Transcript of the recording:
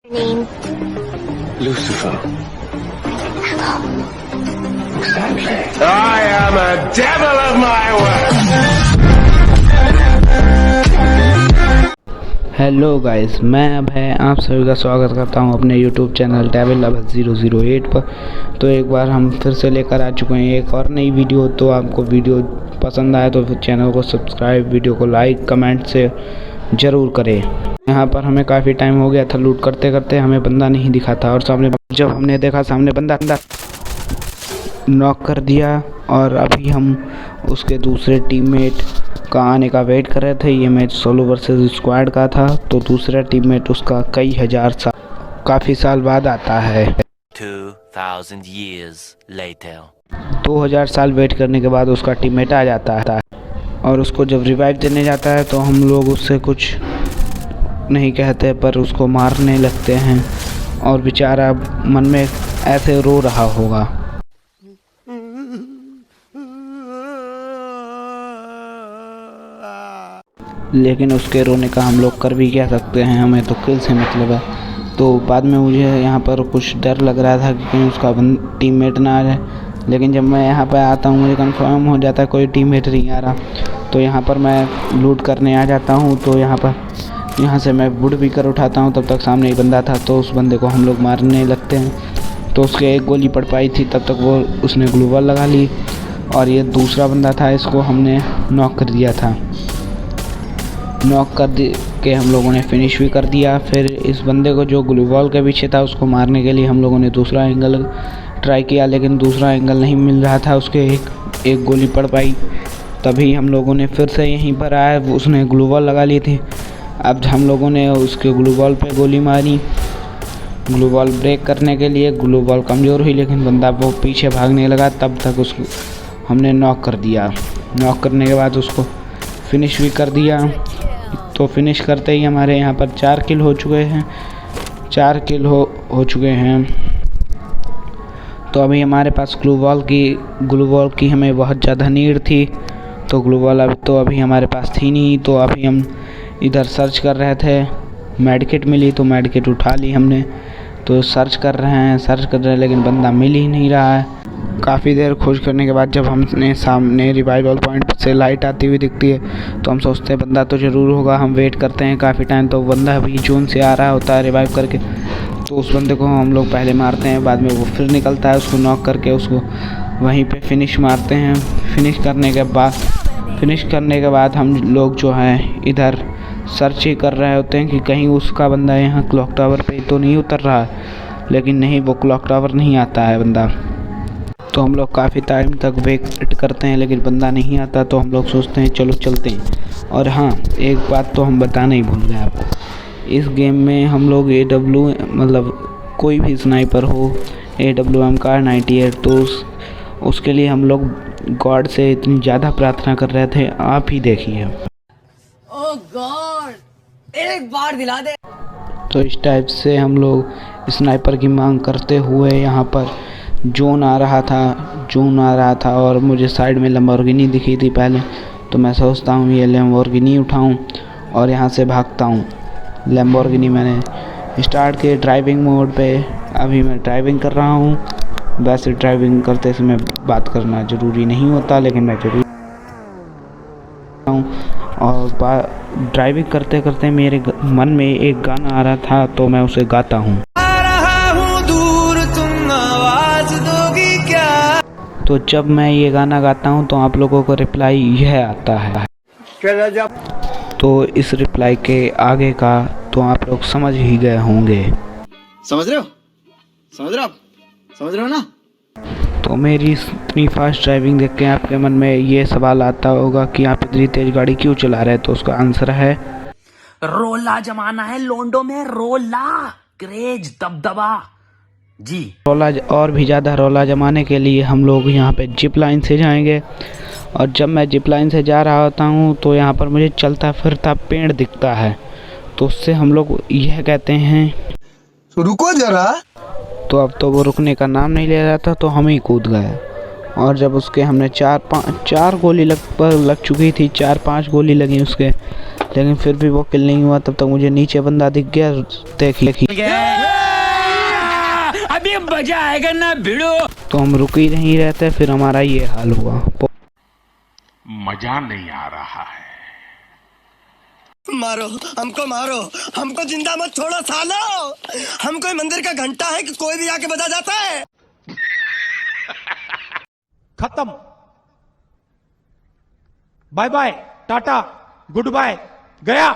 Name? Lucifer. Exactly. I am a devil of my work. Hello guys, मैं अभय आप सभी का स्वागत करता हूं अपने यूट्यूब चैनल ट्रैवल लवर 008 पर। तो एक बार हम फिर से लेकर आ चुके हैं एक और नई वीडियो। तो आपको वीडियो पसंद आए तो फिर चैनल को सब्सक्राइब, वीडियो को लाइक, कमेंट से ज़रूर करें। यहाँ पर हमें काफ़ी टाइम हो गया था लूट करते करते, हमें बंदा नहीं दिखा था और सामने जब हमने देखा सामने बंदा नॉक कर दिया। और अभी हम उसके दूसरे टीममेट का आने का वेट कर रहे थे। ये मैच सोलो वर्सेस स्क्वाड का था, तो दूसरा टीममेट उसका काफ़ी साल बाद आता है। 2000 years later 2000 साल वेट करने के बाद उसका टीममेट आ जाता है और उसको जब रिवाइव देने जाता है तो हम लोग उससे कुछ नहीं कहते पर उसको मारने लगते हैं और बेचारा मन में ऐसे रो रहा होगा। लेकिन उसके रोने का हम लोग कर भी क्या सकते हैं, हमें तो किल से मतलब है। तो बाद में मुझे यहाँ पर कुछ डर लग रहा था कि कहीं उसका टीममेट ना आ जाए, लेकिन जब मैं यहाँ पर आता हूँ मुझे कंफर्म हो जाता है कोई टीममेट नहीं आ रहा। तो यहाँ पर मैं लूट करने आ जाता हूँ। तो यहाँ से मैं वुड पिकर उठाता हूँ, तब तक सामने एक बंदा था तो उस बंदे को हम लोग मारने लगते हैं। तो उसके एक गोली पड़ पाई थी, तब तक उसने ग्लू वॉल लगा ली और ये दूसरा बंदा था, इसको हमने नॉक कर दिया था। नॉक कर के हम लोगों ने फिनिश भी कर दिया। फिर इस बंदे को जो ग्लू वॉल के पीछे था उसको मारने के लिए हम लोगों ने दूसरा एंगल ट्राई किया, लेकिन दूसरा एंगल नहीं मिल रहा था। उसके एक गोली पड़ पाई, तभी हम लोगों ने फिर से यहीं पर आया, उसने ग्लू वॉल लगा ली थी। अब हम लोगों ने उसके ग्लू वॉल पे गोली मारी ग्लू वॉल ब्रेक करने के लिए। ग्लू वॉल कमज़ोर हुई लेकिन बंदा वो पीछे भागने लगा, तब तक उसको हमने नॉक कर दिया। नॉक करने के बाद उसको फिनिश भी कर दिया। तो फिनिश करते ही हमारे यहाँ पर 4 किल हो चुके हैं। 4 किल हो चुके हैं। तो अभी हमारे पास ग्लू वॉल की हमें बहुत ज़्यादा नीड थी, तो ग्लू वॉल अभी हमारे पास थी नहीं। तो अभी हम इधर सर्च कर रहे थे, मेडकिट मिली तो मेडकिट उठा ली हमने। तो सर्च कर रहे हैं लेकिन बंदा मिल ही नहीं रहा है। काफ़ी देर खोज करने के बाद जब हमने सामने रिवाइवल पॉइंट से लाइट आती हुई दिखती है तो हम सोचते हैं बंदा तो ज़रूर होगा। हम वेट करते हैं काफ़ी टाइम, तो बंदा भी जोन से आ रहा होता है रिवाइव करके। तो उस बंदे को हम लोग पहले मारते हैं, बाद में वो फिर निकलता है, उसको नॉक करके उसको वहीं पे फिनिश मारते हैं। फिनिश करने के बाद हम लोग जो है इधर सर्च ही कर रहे होते हैं कि कहीं उसका बंदा यहाँ क्लॉक टावर पे तो नहीं उतर रहा है, लेकिन नहीं, वो क्लॉक टावर नहीं आता है बंदा। तो हम लोग काफ़ी टाइम तक वेट करते हैं लेकिन बंदा नहीं आता। तो हम लोग सोचते हैं चलो चलते हैं। और हाँ, एक बात तो हम बताना ही भूल गए आपको, इस गेम में हम लोग मतलब कोई भी स्नाइपर हो, AWM का 98, तो उसके लिए हम लोग गॉड से इतनी ज़्यादा प्रार्थना कर रहे थे, आप ही देखिए। ओह गॉड, एक बार दिला दे। तो इस टाइप से हम लोग स्नाइपर की मांग करते हुए यहाँ पर जोन आ रहा था और मुझे साइड में लैम्बोर्गिनी दिखी थी पहले। तो मैं सोचता हूँ ये लैम्बोर्गिनी उठाऊँ और यहाँ से भागता हूँ। लैम्बोर्गिनी मैंने स्टार्ट की ड्राइविंग मोड पे, अभी मैं ड्राइविंग कर रहा हूँ। वैसे ड्राइविंग करते समय बात करना ज़रूरी नहीं होता, लेकिन मैं ज़रूर और ड्राइविंग करते करते मेरे मन में एक गाना आ रहा था तो मैं उसे गाता हूँ। तो जब मैं ये गाना गाता हूँ तो आप लोगों को रिप्लाई यह आता है। तो इस रिप्लाई के आगे का तो आप लोग समझ ही गए होंगे। समझ रहे हो ना? तो मेरी इतनी फास्ट ड्राइविंग देख के आपके मन में ये सवाल आता होगा कि आप इतनी तेज गाड़ी क्यों चला रहे हैं। तो उसका आंसर है रोला जमाना है लोंडो में, रोला क्रेज दबदबा जी। रोला और भी ज़्यादा रोला जमाने के लिए हम लोग यहाँ पे जिप लाइन से जाएंगे। और जब मैं जिप लाइन से जा रहा होता हूँ तो यहाँ पर मुझे चलता फिरता पेड़ दिखता है, तो उससे हम लोग यह कहते हैं रुको जरा। तो अब तो वो रुकने का नाम नहीं ले रहा था, तो हम ही कूद गए। और जब उसके हमने 4 गोली लग चुकी थी, 4-5 गोली लगी उसके, लेकिन फिर भी वो किल नहीं हुआ। तब तक मुझे नीचे बंदा दिख गया। देखिए अभी मजा आएगा ना भिड़ो। तो हम रुक ही नहीं रहते, फिर हमारा ये हाल हुआ। मजा नहीं आ रहा है। मारो हमको जिंदा मत छोड़ो सालो। हम कोई मंदिर का घंटा है कि कोई भी आके बजा जाता है। खत्म। बाय बाय, टाटा, गुड बाय, गया।